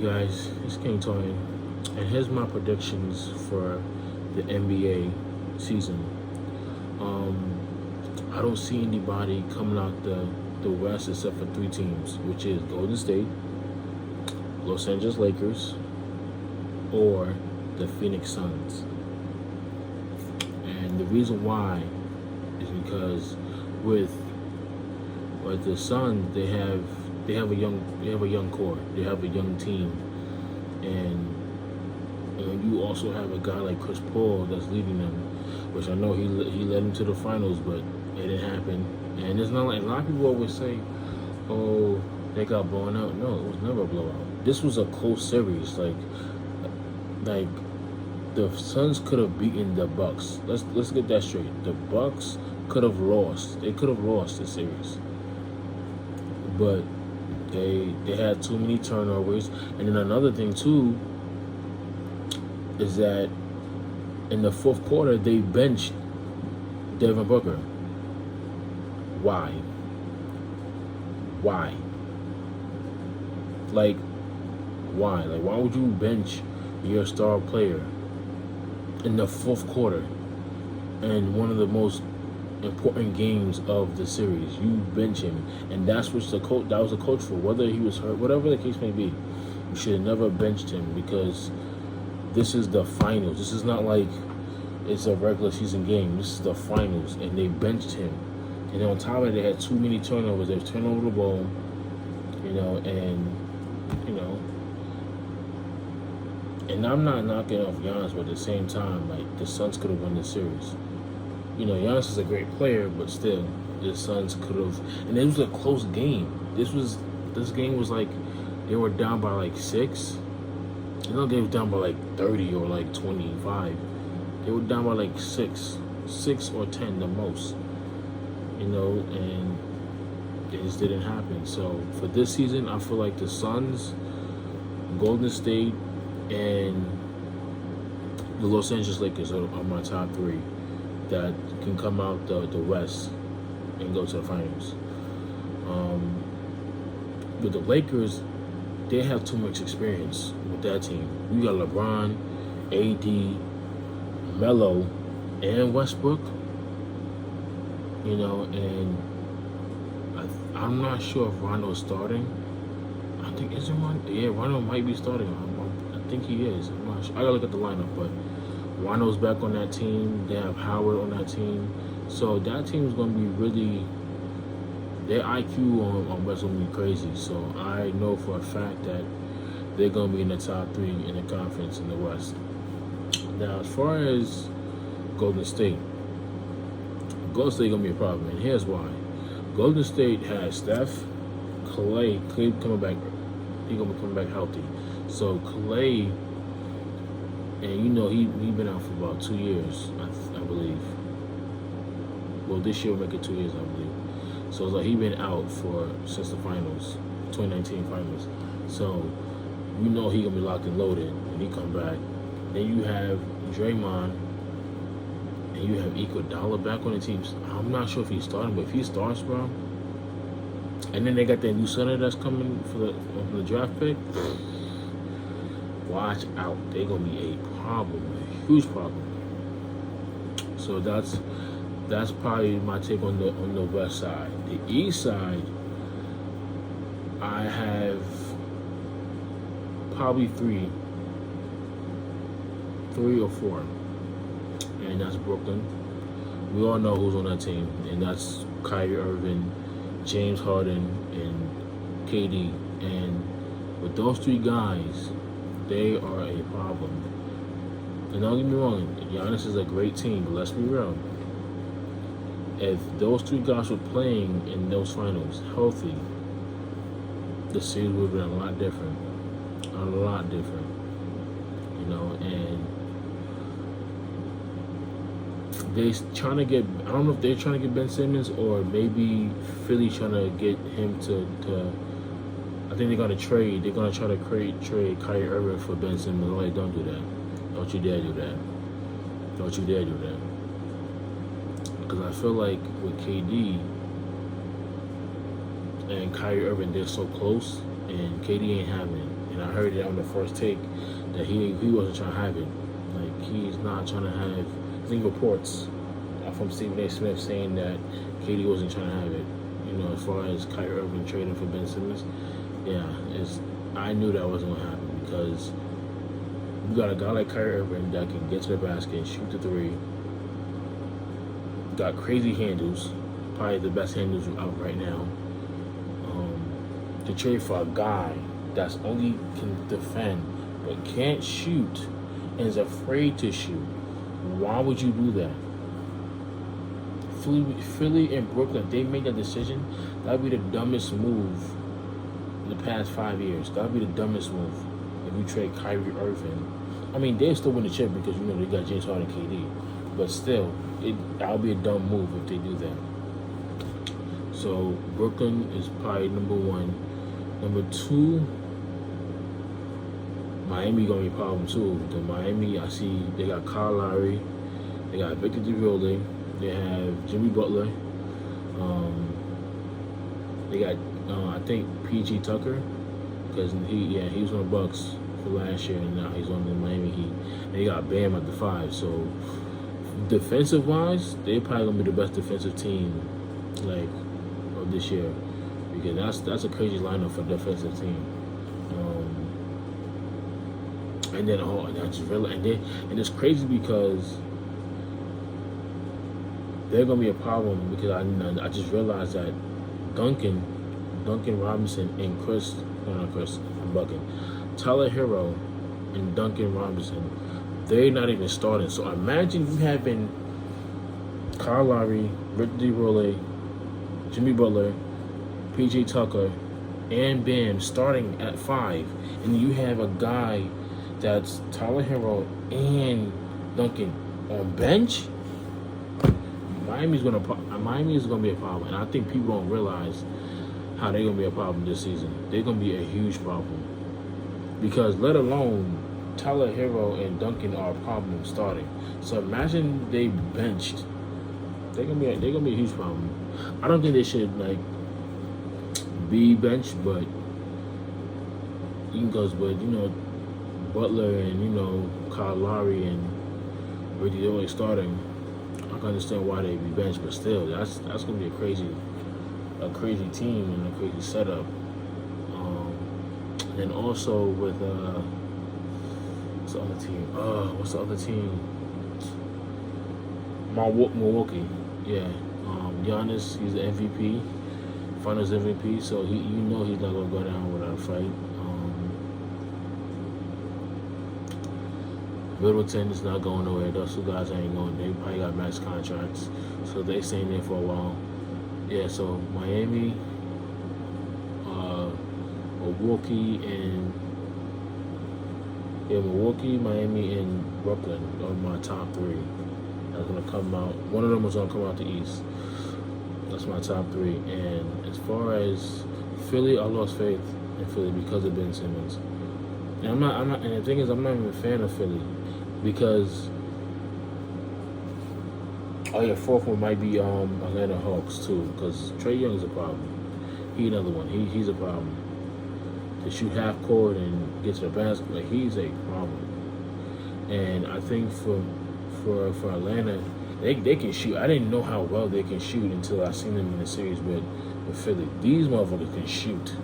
guys? It's King Tony, and here's my predictions for the NBA season. Um, I don't see anybody coming out the West except for three teams, which is Golden State, Los Angeles Lakers, or the Phoenix Suns. And the reason why is because with the Suns, they have a young core, they have a young team, and you also have a guy like Chris Paul that's leading them, which I know he led them to the finals, but it didn't happen. And it's not like a lot of people always say, "Oh, they got blown out." No, it was never a blowout. This was a close series. Like the Suns could have beaten the Bucks. Let's get that straight. The Bucks could have lost. They could have lost the series, but they had too many turnovers. And then another thing too is that in the fourth quarter they benched Devin Booker. Why? Like, why? Like, why would you bench your star player in the fourth quarter and one of the most important games of the series? You bench him, and that's what that was the coach for. Whether he was hurt, whatever the case may be, you should have never benched him because this is the finals. This is not like it's a regular season game. This is the finals, and they benched him. And on top of it, they had too many turnovers. They turned over the ball, and I'm not knocking off Giannis, but at the same time, like, the Suns could have won the series. Giannis is a great player, but still, the Suns could have. And it was a close game. This game was like they were down by like 6. They were down by like 30 or like 25. They were down by like 6 or 10 the most. And it just didn't happen. So for this season, I feel like the Suns, Golden State, and the Los Angeles Lakers are my top three that can come out the West and go to the finals. With the Lakers, they have too much experience with that team. You got LeBron, AD, Melo, and Westbrook. And I'm not sure if Rondo's starting. I think isn't Rondo? Yeah, Rondo might be starting. I think he is. I'm not sure. I gotta look at the lineup, but Rondo's back on that team. They have Howard on that team, so that team is gonna be really. Their IQ on West gonna be crazy. So I know for a fact that they're gonna be in the top 3 in the conference in the West. Now, as far as Golden State gonna be a problem, and here's why. Golden State has Steph, Clay coming back. He's gonna be coming back healthy. So Clay, and he been out for about 2 years, I believe. Well, this year will make it 2 years, I believe. So it's like he been out since the finals, 2019 finals. So he gonna be locked and loaded when he come back. Then you have Draymond. And you have Iguodala back on the team. I'm not sure if he's starting, but if he starts, bro. And then they got that new center that's coming for the draft pick. Watch out. They're gonna be a problem, a huge problem. So that's probably my take on the West side. The East side, I have probably three or four. And that's Brooklyn. We all know who's on that team, and that's Kyrie Irving, James Harden, and KD. And with those 3 guys, they are a problem. And don't get me wrong, Giannis is a great team, but let's be real. If those 3 guys were playing in those finals healthy, the series would have been a lot different. And they trying to get. I don't know if they're trying to get Ben Simmons or maybe Philly trying to get him to. I think they're gonna trade. They're gonna try to trade Kyrie Irving for Ben Simmons. Like, don't do that. Don't you dare do that. Don't you dare do that. Because I feel like with KD and Kyrie Irving, they're so close, and KD ain't having it. and I heard it on the first take that he wasn't trying to have it. Like he's not trying to have. I think reports from Stephen A. Smith saying that KD wasn't trying to have it. You know, as far as Kyrie Irving trading for Ben Simmons, yeah, I knew that wasn't gonna happen because you got a guy like Kyrie Irving that can get to the basket, shoot the three, got crazy handles, probably the best handles out right now. To trade for a guy that's only can defend but can't shoot and is afraid to shoot, why would you do that? Philly and Brooklyn, they made that decision. That'd be the dumbest move in the past 5 years. That'd be the dumbest move if you trade Kyrie Irving. I mean, they still win the chip because you know they got James Harden, KD, but still, that'll be a dumb move if they do that. So Brooklyn is probably number one. Number two, Miami gonna be a problem too. The Miami, I see they got Kyle Lowry, they got Victor DeRozan, they have Jimmy Butler, they got I think PG Tucker because he was on the Bucks for last year and now he's on the Miami Heat. And they got Bam at the 5. So defensive wise, they're probably gonna be the best defensive team like of this year. Because that's a crazy lineup for a defensive team, and then I just realized, and it's crazy because they're gonna be a problem because I just realized that Duncan Robinson and I'm bucking, Tyler Hero and Duncan Robinson, they're not even starting. So imagine you having Kyle Lowry, Rick DeRozan, Jimmy Butler, PJ Tucker, and Bam starting at 5, and you have a guy that's Tyler Hero and Duncan on bench. Miami is gonna be a problem, and I think people don't realize how they're gonna be a problem this season. They're gonna be a huge problem because let alone Tyler Hero and Duncan are a problem starting. So imagine they benched. They're gonna be a huge problem. I don't think they should be benched, but Butler and Kyle Lowry and Ricky Dillon starting. I can understand why they'd be benched, but still, that's gonna be a crazy team and a crazy setup. And also with what's the other team? Milwaukee, yeah. Giannis, he's the MVP. Finals MVP, so he's not gonna go down without a fight. Middleton is not going nowhere. Those two guys ain't going. They probably got max contracts, so they staying there for a while. Yeah, so Miami, Milwaukee, Miami, and Brooklyn are my top 3. That's gonna come out. One of them is gonna come out the East. That's my top 3. And as far as Philly, I lost faith in Philly because of Ben Simmons. And I'm not. And the thing is, I'm not even a fan of Philly because. Oh yeah, fourth one might be Atlanta Hawks too, because Trae Young is a problem. He's another one. He's a problem. To shoot half court and get to the basket, he's a problem. And I think for Atlanta, they can shoot. I didn't know how well they can shoot until I seen them in the series with Philly. These motherfuckers can shoot.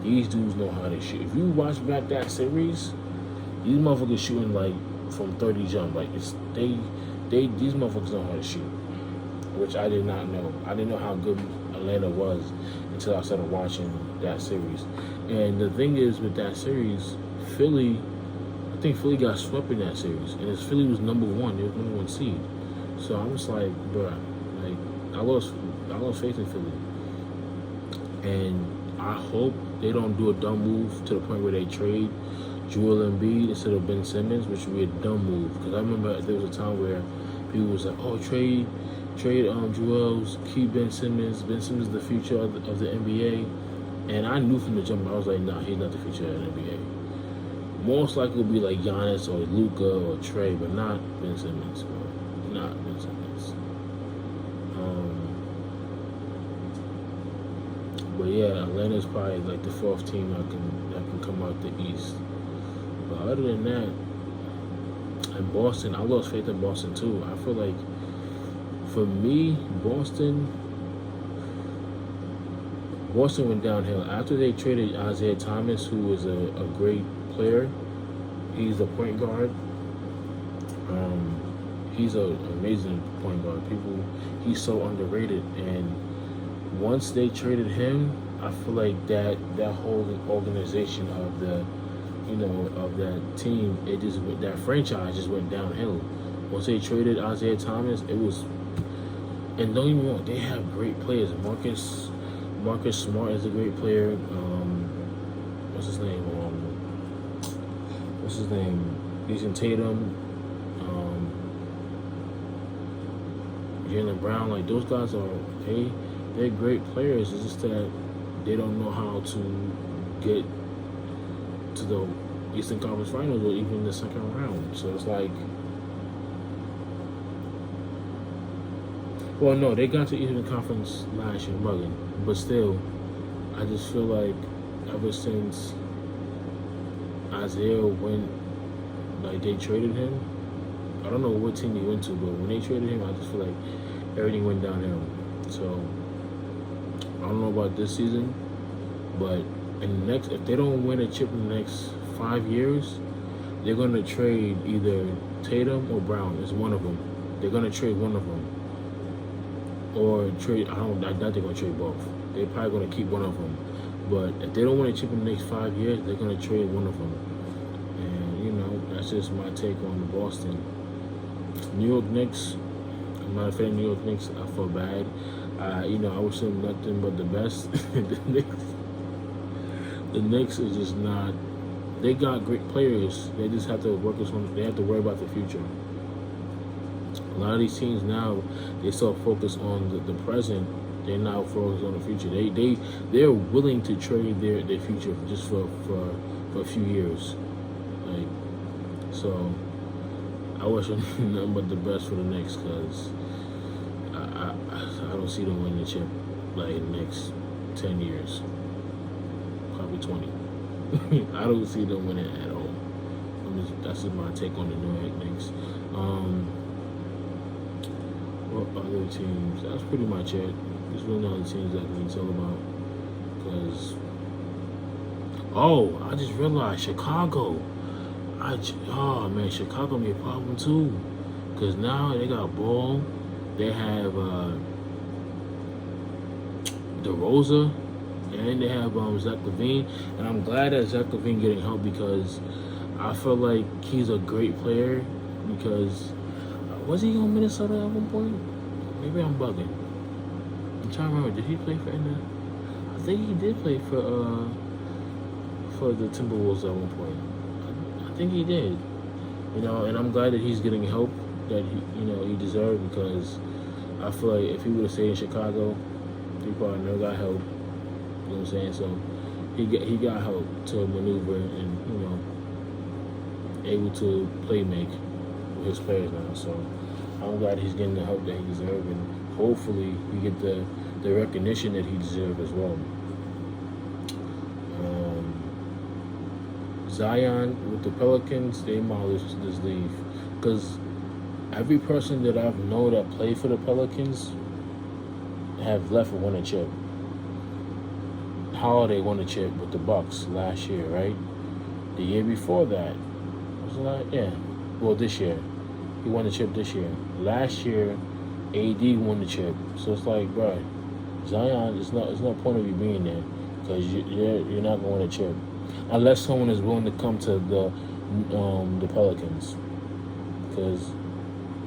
These dudes know how to shoot. If you watch back that series, these motherfuckers shooting from 30 jump. These motherfuckers know how to shoot, which I did not know. I didn't know how good Atlanta was until I started watching that series. And the thing is with that series, I think Philly got swept in that series, and Philly was number 1. They were number 1 seed. So I was like, bruh, I lost faith in Philly, and I hope they don't do a dumb move to the point where they trade Joel Embiid instead of Ben Simmons, which would be a dumb move. Because I remember there was a time where people was like, "Oh, trade Joel's, keep Ben Simmons. Ben Simmons is the future of the NBA." And I knew from the jump, I was like, "Nah, he's not the future of the NBA. Most likely it'll be like Giannis or Luka or Trae, but not Ben Simmons, bro. Not Ben Simmons." But yeah, Atlanta's probably like the fourth team that can come out the East. But other than that, and Boston, I lost faith in Boston too. I feel like for me, Boston went downhill after they traded Isaiah Thomas, who was a great player. He's a point guard. He's an amazing point guard. He's so underrated. And once they traded him, I feel like that whole organization of of that team, that franchise just went downhill. Once they traded Isaiah Thomas, it was, and don't even wrong, they have great players. Marcus Smart is a great player. What's his name? Jason Tatum. Jaylen Brown, like those guys they're great players. It's just that they don't know how to get to the Eastern Conference Finals or even the second round. So it's like, well, no, they got to Eastern Conference last year, bugging, but still, I just feel like ever since Isaiah went, like they traded him. I don't know what team he went to, but when they traded him, I just feel like everything went downhill. So I don't know about this season, but if they don't win a chip in the next 5 years, they're gonna trade either Tatum or Brown. It's one of them. They're gonna trade one of them, or trade. I doubt they're gonna trade both. They're probably gonna keep one of them. But if they don't win a chip in the next 5 years, they're gonna trade one of them. And that's just my take on Boston. New York Knicks. I'm not a fan of New York Knicks. I feel bad. I wish them nothing but the best. The Knicks is just not. They got great players. They just have to They have to worry about the future. A lot of these teams now, they still focus on the present. They're now focused on the future. They're willing to trade their future just for a few years. Like, so I wish them nothing but the best for the Knicks, because I don't see them winning the chip like in the next 10 years, probably 20. I don't see them winning at all. That's just my take on the New York Knicks. What other teams? That's pretty much it. There's really no other teams that I can tell about. Because, I just realized Chicago. Chicago be a problem too. Because now they got Ball. They have DeRozan, and they have Zach LaVine. And I'm glad that Zach LaVine getting help, because I feel like he's a great player. Because was he on Minnesota at one point? Maybe I'm bugging. I'm trying to remember. Did he play for I think he did play for the Timberwolves at one point. I think he did. And I'm glad that he's getting help that he deserved, because I feel like if he would have stayed in Chicago, he probably never got help. You know what I'm saying? So he got help to maneuver and able to make with his players now. So I'm glad he's getting the help that he deserves, and hopefully he get the recognition that he deserves as well. Zion with the Pelicans, they might just leave, because every person that I've known that played for the Pelicans have left and won a chip. Holiday won a chip with the Bucks last year, right? The year before that, this year. He won the chip this year. Last year, AD won the chip. So it's like, bro, Zion, it's no point of you being there, because you're not going to win a chip unless someone is willing to come to the Pelicans. Because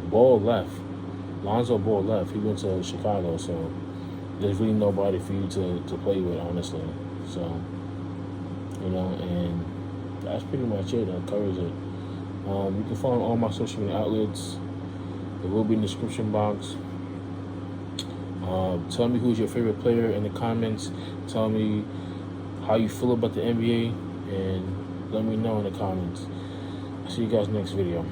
Ball left. Lonzo Ball left. He went to Chicago, so there's really nobody for you to play with, honestly. So, and that's pretty much it. That covers it. You can follow all my social media outlets. It will be in the description box. Tell me who's your favorite player in the comments. Tell me how you feel about the NBA, and let me know in the comments. I'll see you guys next video.